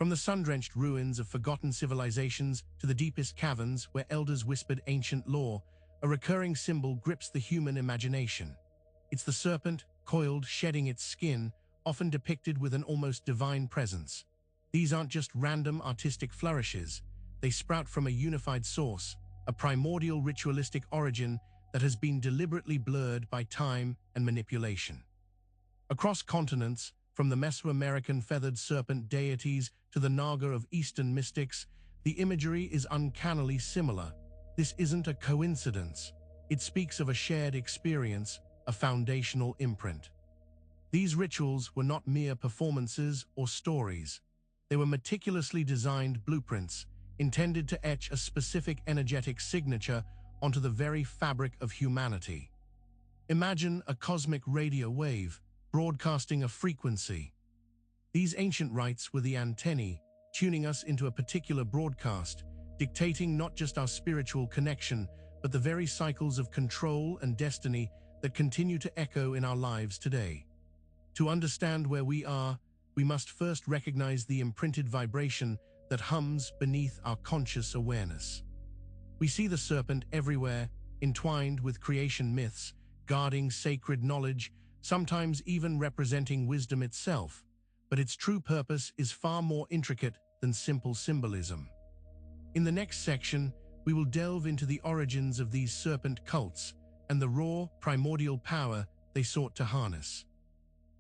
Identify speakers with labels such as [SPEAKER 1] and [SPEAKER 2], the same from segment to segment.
[SPEAKER 1] From the sun-drenched ruins of forgotten civilizations to the deepest caverns where elders whispered ancient lore, a recurring symbol grips the human imagination. It's the serpent, coiled, shedding its skin, often depicted with an almost divine presence. These aren't just random artistic flourishes. They sprout from a unified source, a primordial ritualistic origin that has been deliberately blurred by time and manipulation. Across continents, from the Mesoamerican feathered serpent deities to the Naga of Eastern mystics, the imagery is uncannily similar. This isn't a coincidence. It speaks of a shared experience, a foundational imprint. These rituals were not mere performances or stories. They were meticulously designed blueprints, intended to etch a specific energetic signature onto the very fabric of humanity. Imagine a cosmic radio wave, broadcasting a frequency. These ancient rites were the antennae, tuning us into a particular broadcast, dictating not just our spiritual connection, but the very cycles of control and destiny that continue to echo in our lives today. To understand where we are, we must first recognize the imprinted vibration that hums beneath our conscious awareness. We see the serpent everywhere, entwined with creation myths, guarding sacred knowledge, sometimes even representing wisdom itself, but its true purpose is far more intricate than simple symbolism. In the next section, we will delve into the origins of these serpent cults and the raw, primordial power they sought to harness.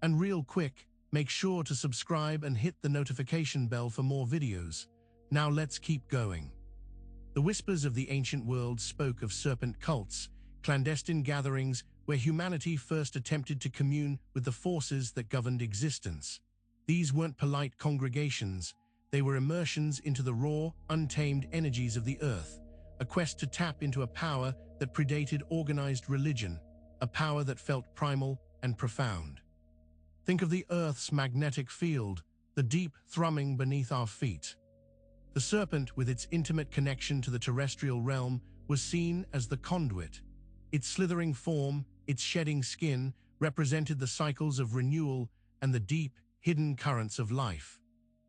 [SPEAKER 1] And real quick, make sure to subscribe and hit the notification bell for more videos. Now let's keep going. The whispers of the ancient world spoke of serpent cults, clandestine gatherings where humanity first attempted to commune with the forces that governed existence. These weren't polite congregations, they were immersions into the raw, untamed energies of the earth, a quest to tap into a power that predated organized religion, a power that felt primal and profound. Think of the Earth's magnetic field, the deep thrumming beneath our feet. The serpent, with its intimate connection to the terrestrial realm, was seen as the conduit. Its slithering form, its shedding skin, represented the cycles of renewal and the deep, hidden currents of life.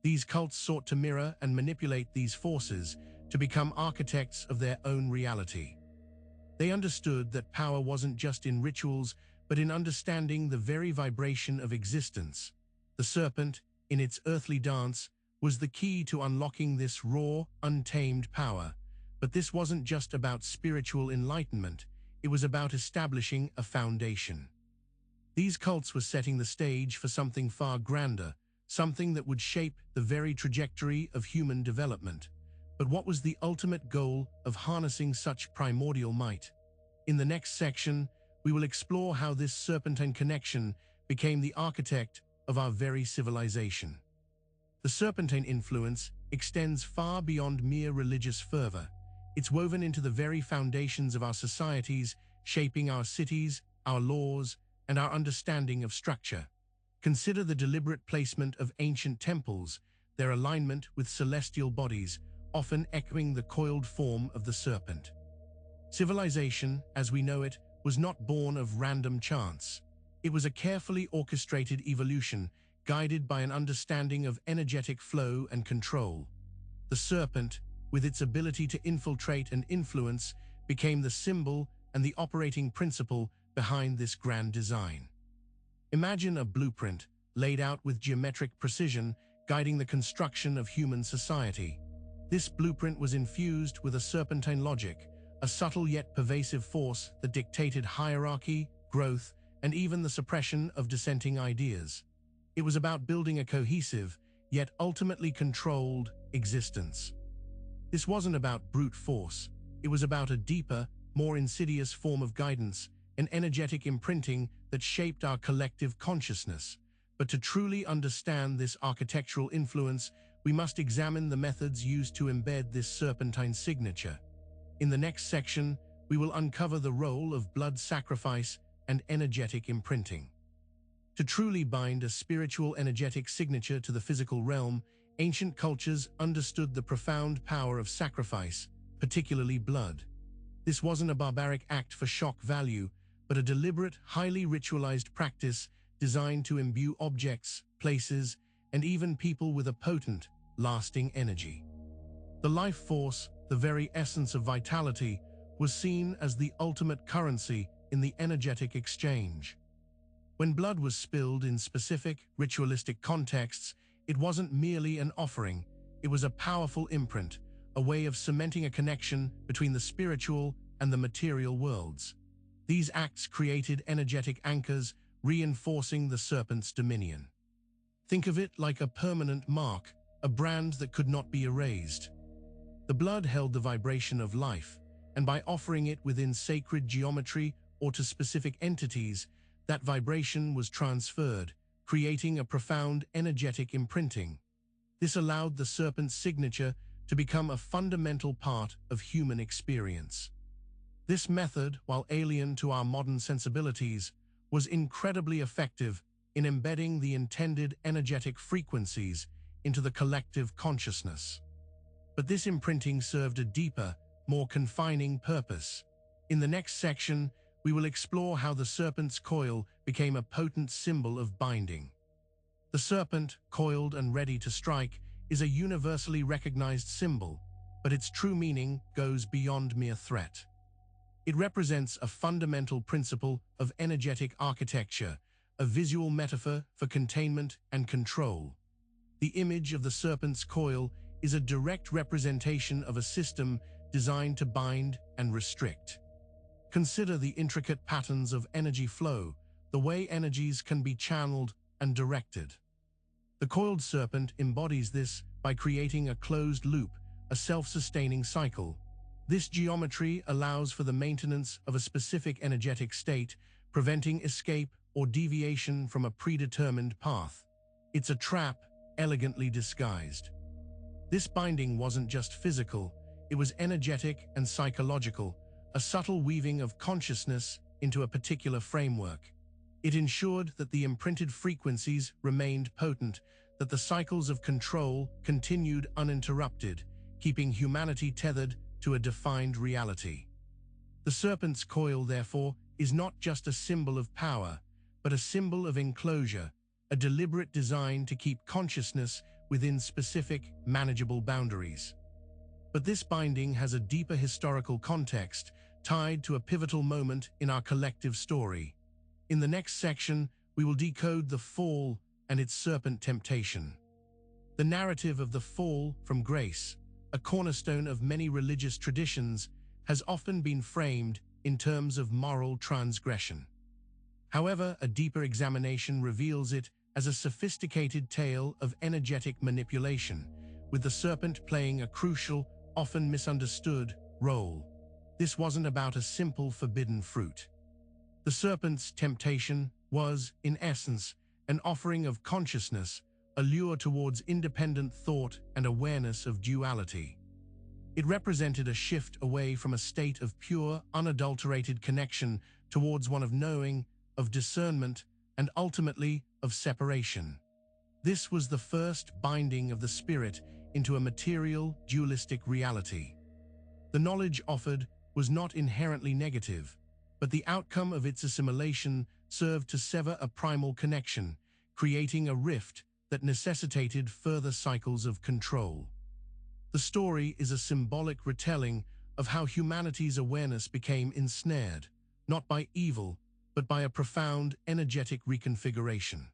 [SPEAKER 1] These cults sought to mirror and manipulate these forces to become architects of their own reality. They understood that power wasn't just in rituals, but in understanding the very vibration of existence. The serpent, in its earthly dance, was the key to unlocking this raw, untamed power. But this wasn't just about spiritual enlightenment, it was about establishing a foundation. These cults were setting the stage for something far grander, something that would shape the very trajectory of human development. But what was the ultimate goal of harnessing such primordial might? In the next section, we will explore how this serpentine connection became the architect of our very civilization. The serpentine influence extends far beyond mere religious fervor. It's woven into the very foundations of our societies, shaping our cities, our laws, and our understanding of structure. Consider the deliberate placement of ancient temples, their alignment with celestial bodies, often echoing the coiled form of the serpent. Civilization, as we know it, was not born of random chance. It was a carefully orchestrated evolution, guided by an understanding of energetic flow and control. The serpent, with its ability to infiltrate and influence, became the symbol and the operating principle behind this grand design. Imagine a blueprint, laid out with geometric precision, guiding the construction of human society. This blueprint was infused with a serpentine logic, a subtle yet pervasive force that dictated hierarchy, growth, and even the suppression of dissenting ideas. It was about building a cohesive, yet ultimately controlled, existence. This wasn't about brute force. It was about a deeper, more insidious form of guidance, an energetic imprinting that shaped our collective consciousness. But to truly understand this architectural influence, we must examine the methods used to embed this serpentine signature. In the next section, we will uncover the role of blood sacrifice and energetic imprinting. To truly bind a spiritual energetic signature to the physical realm, ancient cultures understood the profound power of sacrifice, particularly blood. This wasn't a barbaric act for shock value, but a deliberate, highly ritualized practice designed to imbue objects, places, and even people with a potent, lasting energy. The life force, the very essence of vitality, was seen as the ultimate currency in the energetic exchange. When blood was spilled in specific, ritualistic contexts, it wasn't merely an offering, it was a powerful imprint, a way of cementing a connection between the spiritual and the material worlds. These acts created energetic anchors, reinforcing the serpent's dominion. Think of it like a permanent mark, a brand that could not be erased. The blood held the vibration of life, and by offering it within sacred geometry or to specific entities, that vibration was transferred, creating a profound energetic imprinting. This allowed the serpent's signature to become a fundamental part of human experience. This method, while alien to our modern sensibilities, was incredibly effective in embedding the intended energetic frequencies into the collective consciousness. But this imprinting served a deeper, more confining purpose. In the next section, we will explore how the serpent's coil became a potent symbol of binding. The serpent, coiled and ready to strike, is a universally recognized symbol, but its true meaning goes beyond mere threat. It represents a fundamental principle of energetic architecture, a visual metaphor for containment and control. The image of the serpent's coil is a direct representation of a system designed to bind and restrict. Consider the intricate patterns of energy flow, the way energies can be channeled and directed. The coiled serpent embodies this by creating a closed loop, a self-sustaining cycle. This geometry allows for the maintenance of a specific energetic state, preventing escape or deviation from a predetermined path. It's a trap, elegantly disguised. This binding wasn't just physical, it was energetic and psychological, a subtle weaving of consciousness into a particular framework. It ensured that the imprinted frequencies remained potent, that the cycles of control continued uninterrupted, keeping humanity tethered to a defined reality. The serpent's coil, therefore, is not just a symbol of power, but a symbol of enclosure, a deliberate design to keep consciousness within specific, manageable boundaries. But this binding has a deeper historical context, tied to a pivotal moment in our collective story. In the next section, we will decode the fall and its serpent temptation. The narrative of the fall from grace, a cornerstone of many religious traditions, has often been framed in terms of moral transgression. However, a deeper examination reveals it as a sophisticated tale of energetic manipulation, with the serpent playing a crucial, often misunderstood, role. This wasn't about a simple forbidden fruit. The serpent's temptation was, in essence, an offering of consciousness, a lure towards independent thought and awareness of duality. It represented a shift away from a state of pure, unadulterated connection towards one of knowing, of discernment, and ultimately of separation. This was the first binding of the spirit into a material, dualistic reality. The knowledge offered was not inherently negative, but the outcome of its assimilation served to sever a primal connection, creating a rift that necessitated further cycles of control. The story is a symbolic retelling of how humanity's awareness became ensnared, not by evil, but by a profound, energetic reconfiguration.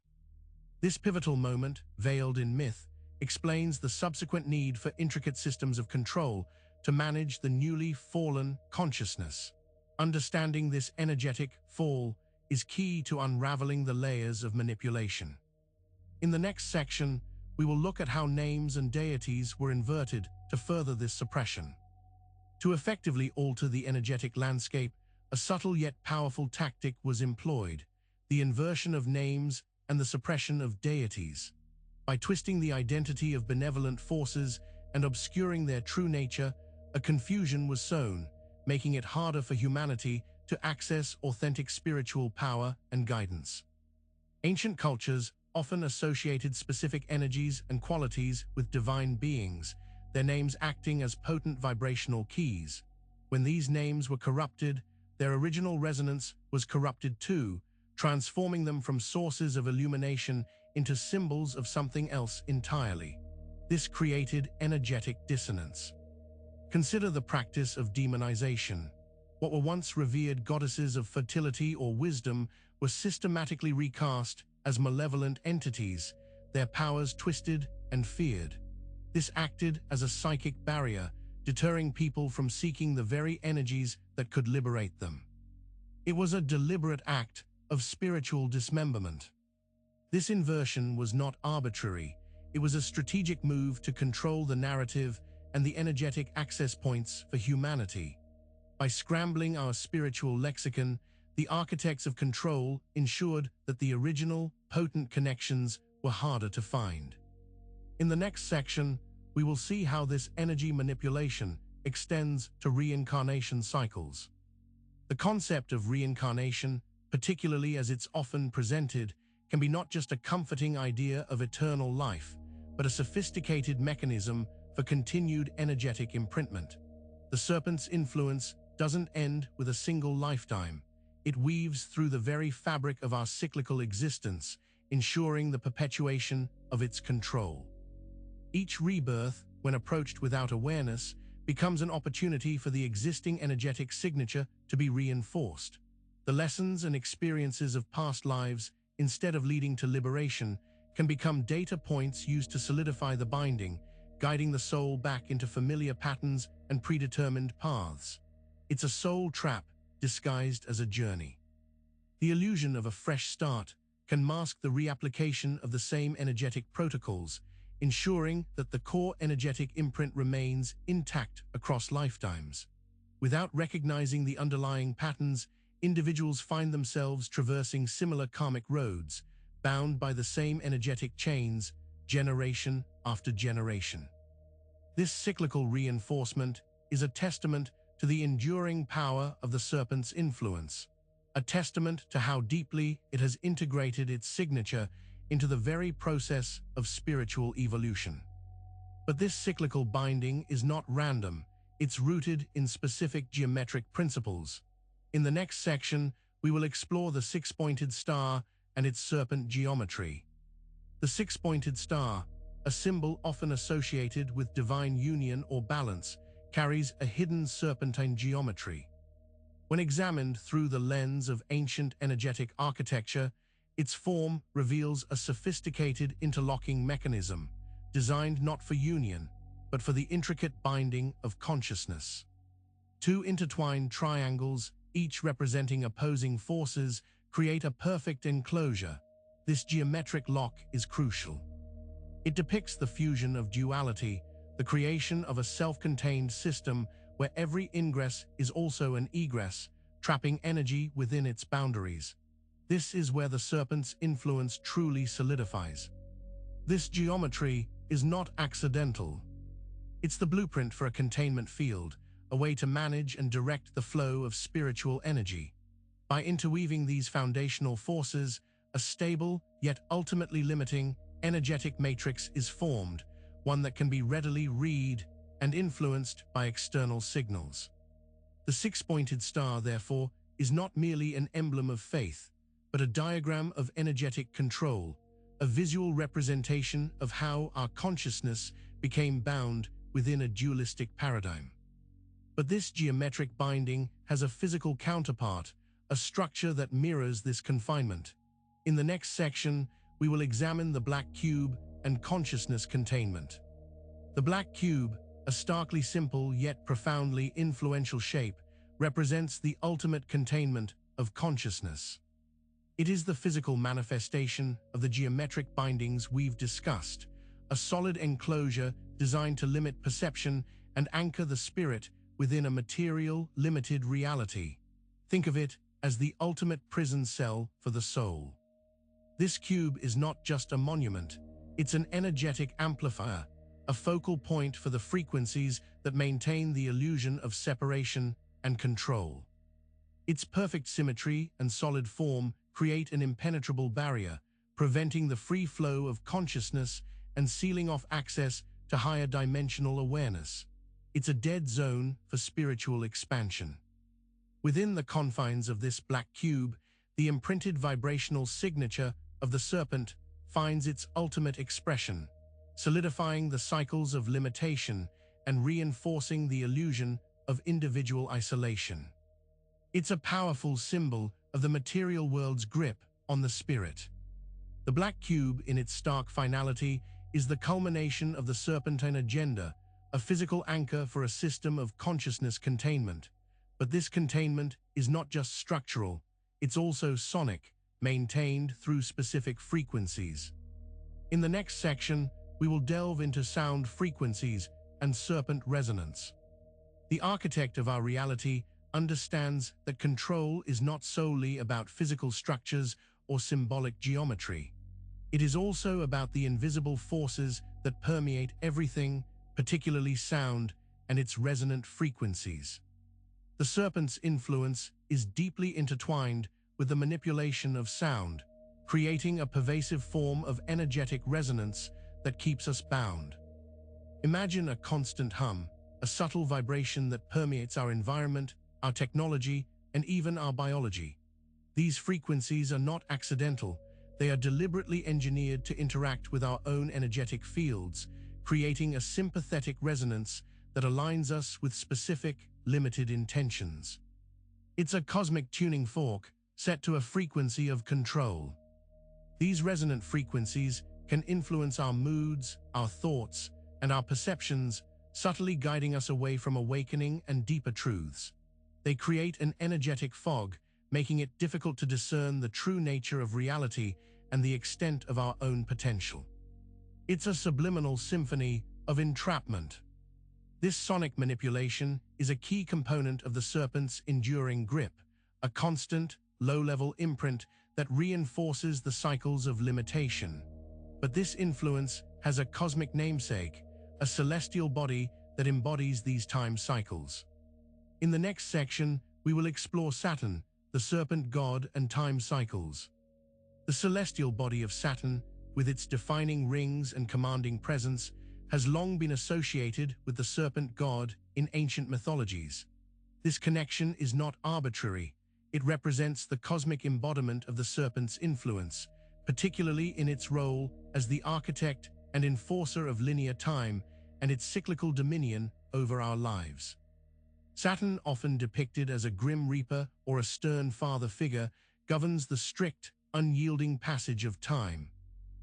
[SPEAKER 1] This pivotal moment, veiled in myth, explains the subsequent need for intricate systems of control to manage the newly fallen consciousness. Understanding this energetic fall is key to unraveling the layers of manipulation. In the next section, we will look at how names and deities were inverted to further this suppression. To effectively alter the energetic landscape, a subtle yet powerful tactic was employed: the inversion of names and the suppression of deities. By twisting the identity of benevolent forces and obscuring their true nature, a confusion was sown, making it harder for humanity to access authentic spiritual power and guidance. Ancient cultures often associated specific energies and qualities with divine beings, their names acting as potent vibrational keys. When these names were corrupted, their original resonance was corrupted too, transforming them from sources of illumination into symbols of something else entirely. This created energetic dissonance. Consider the practice of demonization. What were once revered goddesses of fertility or wisdom were systematically recast as malevolent entities, their powers twisted and feared. This acted as a psychic barrier, deterring people from seeking the very energies that could liberate them. It was a deliberate act of spiritual dismemberment. This inversion was not arbitrary. It was a strategic move to control the narrative and the energetic access points for humanity. By scrambling our spiritual lexicon, the architects of control ensured that the original, potent connections were harder to find. In the next section, we will see how this energy manipulation extends to reincarnation cycles. The concept of reincarnation, particularly as it's often presented, can be not just a comforting idea of eternal life, but a sophisticated mechanism for continued energetic imprintment. The serpent's influence doesn't end with a single lifetime. It weaves through the very fabric of our cyclical existence, ensuring the perpetuation of its control. Each rebirth, when approached without awareness, becomes an opportunity for the existing energetic signature to be reinforced. The lessons and experiences of past lives, instead of leading to liberation, can become data points used to solidify the binding, guiding the soul back into familiar patterns and predetermined paths. It's a soul trap disguised as a journey. The illusion of a fresh start can mask the reapplication of the same energetic protocols, ensuring that the core energetic imprint remains intact across lifetimes. Without recognizing the underlying patterns, individuals find themselves traversing similar karmic roads, bound by the same energetic chains, generation after generation. This cyclical reinforcement is a testament to the enduring power of the serpent's influence, a testament to how deeply it has integrated its signature into the very process of spiritual evolution. But this cyclical binding is not random, it's rooted in specific geometric principles. In the next section, we will explore the six-pointed star and its serpent geometry. The six-pointed star, a symbol often associated with divine union or balance, carries a hidden serpentine geometry. When examined through the lens of ancient energetic architecture, its form reveals a sophisticated interlocking mechanism, designed not for union, but for the intricate binding of consciousness. Two intertwined triangles, each representing opposing forces, create a perfect enclosure. This geometric lock is crucial. It depicts the fusion of duality, the creation of a self-contained system where every ingress is also an egress, trapping energy within its boundaries. This is where the serpent's influence truly solidifies. This geometry is not accidental. It's the blueprint for a containment field, a way to manage and direct the flow of spiritual energy. By interweaving these foundational forces, a stable, yet ultimately limiting, energetic matrix is formed, one that can be readily read and influenced by external signals. The six-pointed star, therefore, is not merely an emblem of faith, but a diagram of energetic control, a visual representation of how our consciousness became bound within a dualistic paradigm. But this geometric binding has a physical counterpart, a structure that mirrors this confinement. In the next section, we will examine the black cube and consciousness containment. The black cube, a starkly simple yet profoundly influential shape, represents the ultimate containment of consciousness. It is the physical manifestation of the geometric bindings we've discussed, a solid enclosure designed to limit perception and anchor the spirit within a material, limited reality. Think of it as the ultimate prison cell for the soul. This cube is not just a monument, it's an energetic amplifier, a focal point for the frequencies that maintain the illusion of separation and control. Its perfect symmetry and solid form create an impenetrable barrier, preventing the free flow of consciousness and sealing off access to higher dimensional awareness. It's a dead zone for spiritual expansion. Within the confines of this black cube, the imprinted vibrational signature of the serpent finds its ultimate expression. solidifying the cycles of limitation and reinforcing the illusion of individual isolation. It's a powerful symbol of the material world's grip on the spirit. The black cube, in its stark finality, is the culmination of the Serpentine agenda, a physical anchor for a system of consciousness containment. But this containment is not just structural, it's also sonic, maintained through specific frequencies. In the next section, we will delve into sound frequencies and serpent resonance. The architect of our reality understands that control is not solely about physical structures or symbolic geometry. It is also about the invisible forces that permeate everything, particularly sound and its resonant frequencies. The serpent's influence is deeply intertwined with the manipulation of sound, creating a pervasive form of energetic resonance that keeps us bound. Imagine a constant hum, a subtle vibration that permeates our environment, our technology, and even our biology. These frequencies are not accidental, they are deliberately engineered to interact with our own energetic fields, creating a sympathetic resonance that aligns us with specific, limited intentions. It's a cosmic tuning fork set to a frequency of control. These resonant frequencies can influence our moods, our thoughts, and our perceptions, subtly guiding us away from awakening and deeper truths. They create an energetic fog, making it difficult to discern the true nature of reality and the extent of our own potential. It's a subliminal symphony of entrapment. This sonic manipulation is a key component of the serpent's enduring grip, a constant, low-level imprint that reinforces the cycles of limitation. But this influence has a cosmic namesake, a celestial body that embodies these time cycles. In the next section, we will explore Saturn, the serpent god and time cycles. The celestial body of Saturn, with its defining rings and commanding presence, has long been associated with the serpent god in ancient mythologies. This connection is not arbitrary. It represents the cosmic embodiment of the serpent's influence, particularly in its role as the architect and enforcer of linear time and its cyclical dominion over our lives. Saturn, often depicted as a grim reaper or a stern father figure, governs the strict, unyielding passage of time.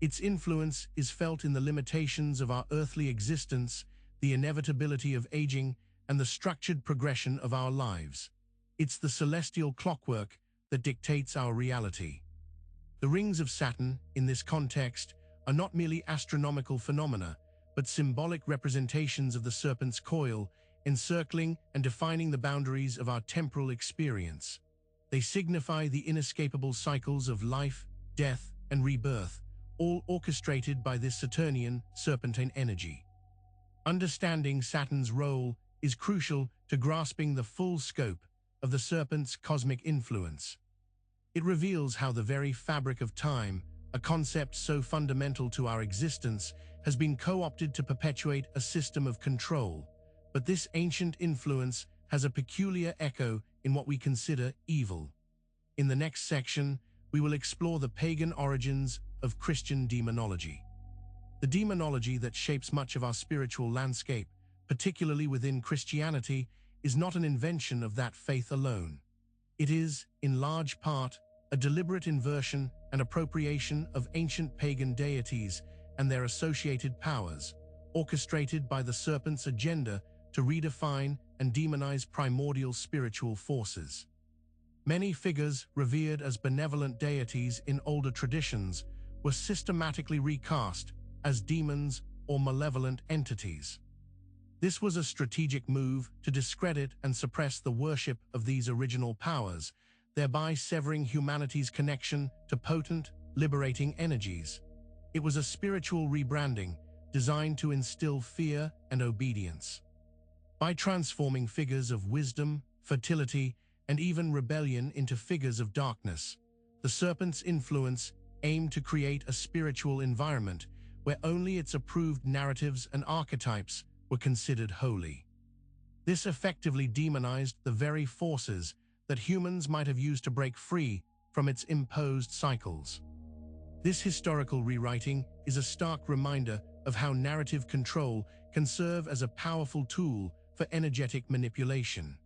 [SPEAKER 1] Its influence is felt in the limitations of our earthly existence, the inevitability of aging, and the structured progression of our lives. It's the celestial clockwork that dictates our reality. The rings of Saturn, in this context, are not merely astronomical phenomena, but symbolic representations of the serpent's coil, encircling and defining the boundaries of our temporal experience. They signify the inescapable cycles of life, death, and rebirth, all orchestrated by this Saturnian, serpentine energy. Understanding Saturn's role is crucial to grasping the full scope of the serpent's cosmic influence. It reveals how the very fabric of time, a concept so fundamental to our existence, has been co-opted to perpetuate a system of control. But this ancient influence has a peculiar echo in what we consider evil. In the next section, we will explore the pagan origins of Christian demonology. The demonology that shapes much of our spiritual landscape, particularly within Christianity, is not an invention of that faith alone. It is, in large part, a deliberate inversion and appropriation of ancient pagan deities and their associated powers, orchestrated by the serpent's agenda to redefine and demonize primordial spiritual forces. Many figures revered as benevolent deities in older traditions were systematically recast as demons or malevolent entities. This was a strategic move to discredit and suppress the worship of these original powers, thereby severing humanity's connection to potent, liberating energies. It was a spiritual rebranding designed to instill fear and obedience. By transforming figures of wisdom, fertility, and even rebellion into figures of darkness, the serpent's influence aimed to create a spiritual environment where only its approved narratives and archetypes were considered holy. This effectively demonized the very forces that humans might have used to break free from its imposed cycles. This historical rewriting is a stark reminder of how narrative control can serve as a powerful tool for energetic manipulation.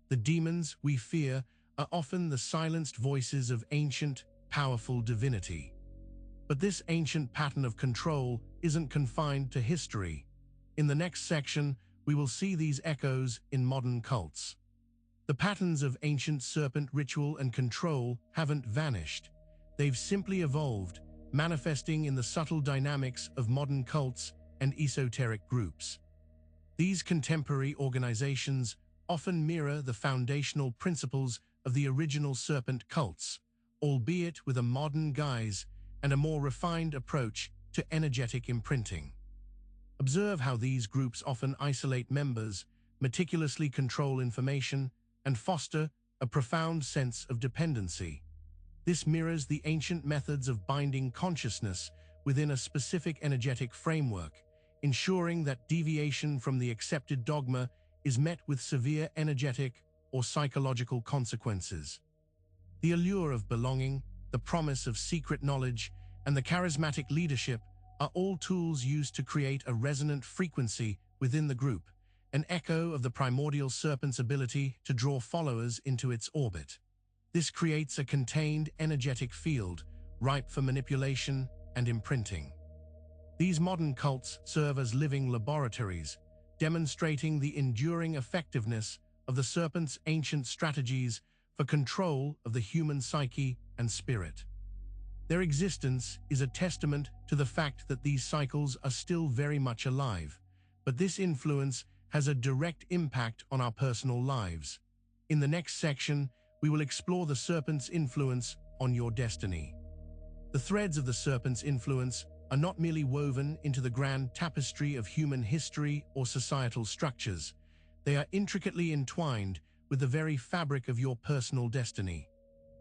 [SPEAKER 1] The demons we fear are often the silenced voices of ancient, powerful divinity. But this ancient pattern of control isn't confined to history. In the next section, we will see these echoes in modern cults. The patterns of ancient serpent ritual and control haven't vanished. They've simply evolved, manifesting in the subtle dynamics of modern cults and esoteric groups. These contemporary organizations often mirror the foundational principles of the original serpent cults, albeit with a modern guise and a more refined approach to energetic imprinting. Observe how these groups often isolate members, meticulously control information, and foster a profound sense of dependency. This mirrors the ancient methods of binding consciousness within a specific energetic framework, ensuring that deviation from the accepted dogma is met with severe energetic or psychological consequences. The allure of belonging, the promise of secret knowledge, and the charismatic leadership are all tools used to create a resonant frequency within the group, an echo of the primordial serpent's ability to draw followers into its orbit. This creates a contained energetic field, ripe for manipulation and imprinting. These modern cults serve as living laboratories, demonstrating the enduring effectiveness of the serpent's ancient strategies for control of the human psyche and spirit. Their existence is a testament to the fact that these cycles are still very much alive, but this influence has a direct impact on our personal lives. In the next section, we will explore the serpent's influence on your destiny. The threads of the serpent's influence are not merely woven into the grand tapestry of human history or societal structures. They are intricately entwined with the very fabric of your personal destiny.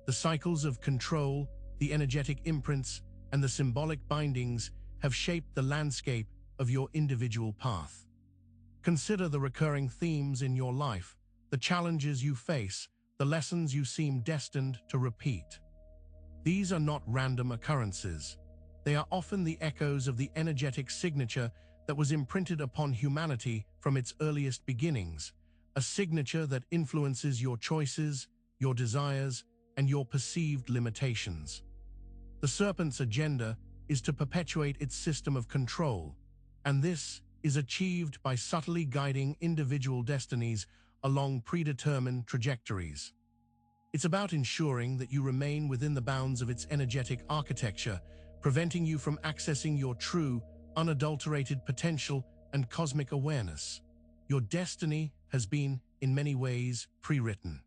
[SPEAKER 1] The cycles of control, the energetic imprints, and the symbolic bindings have shaped the landscape of your individual path. Consider the recurring themes in your life, the challenges you face, the lessons you seem destined to repeat. These are not random occurrences. They are often the echoes of the energetic signature that was imprinted upon humanity from its earliest beginnings, a signature that influences your choices, your desires, and your perceived limitations. The serpent's agenda is to perpetuate its system of control, and this is achieved by subtly guiding individual destinies along predetermined trajectories. It's about ensuring that you remain within the bounds of its energetic architecture, preventing you from accessing your true, unadulterated potential and cosmic awareness. Your destiny has been, in many ways, pre-written.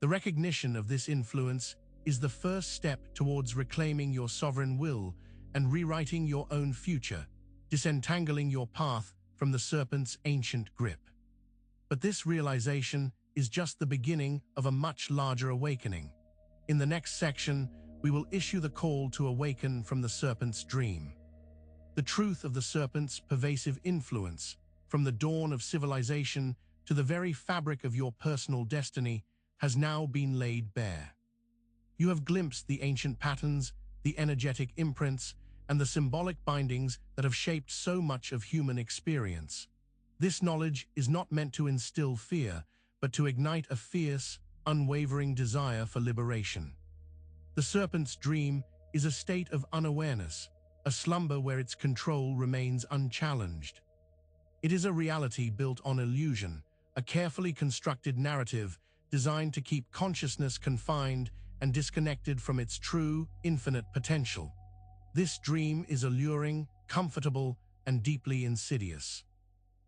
[SPEAKER 1] The recognition of this influence is the first step towards reclaiming your sovereign will and rewriting your own future, disentangling your path from the serpent's ancient grip. But this realization is just the beginning of a much larger awakening. In the next section, we will issue the call to awaken from the serpent's dream. The truth of the serpent's pervasive influence, from the dawn of civilization to the very fabric of your personal destiny, has now been laid bare. You have glimpsed the ancient patterns, the energetic imprints, and the symbolic bindings that have shaped so much of human experience. This knowledge is not meant to instill fear, but to ignite a fierce, unwavering desire for liberation. The serpent's dream is a state of unawareness, a slumber where its control remains unchallenged. It is a reality built on illusion, a carefully constructed narrative designed to keep consciousness confined and disconnected from its true, infinite potential. This dream is alluring, comfortable, and deeply insidious.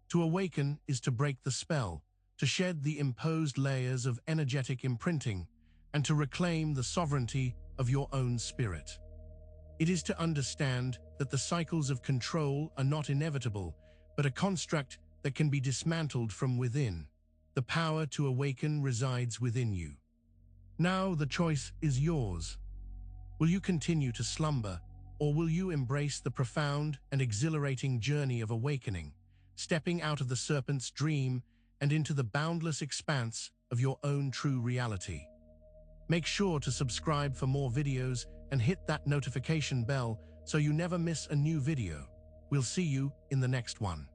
[SPEAKER 1] To awaken is to break the spell, to shed the imposed layers of energetic imprinting, and to reclaim the sovereignty of your own spirit. It is to understand that the cycles of control are not inevitable, but a construct that can be dismantled from within. The power to awaken resides within you. Now the choice is yours. Will you continue to slumber, or will you embrace the profound and exhilarating journey of awakening, stepping out of the serpent's dream and into the boundless expanse of your own true reality? Make sure to subscribe for more videos and hit that notification bell so you never miss a new video. We'll see you in the next one.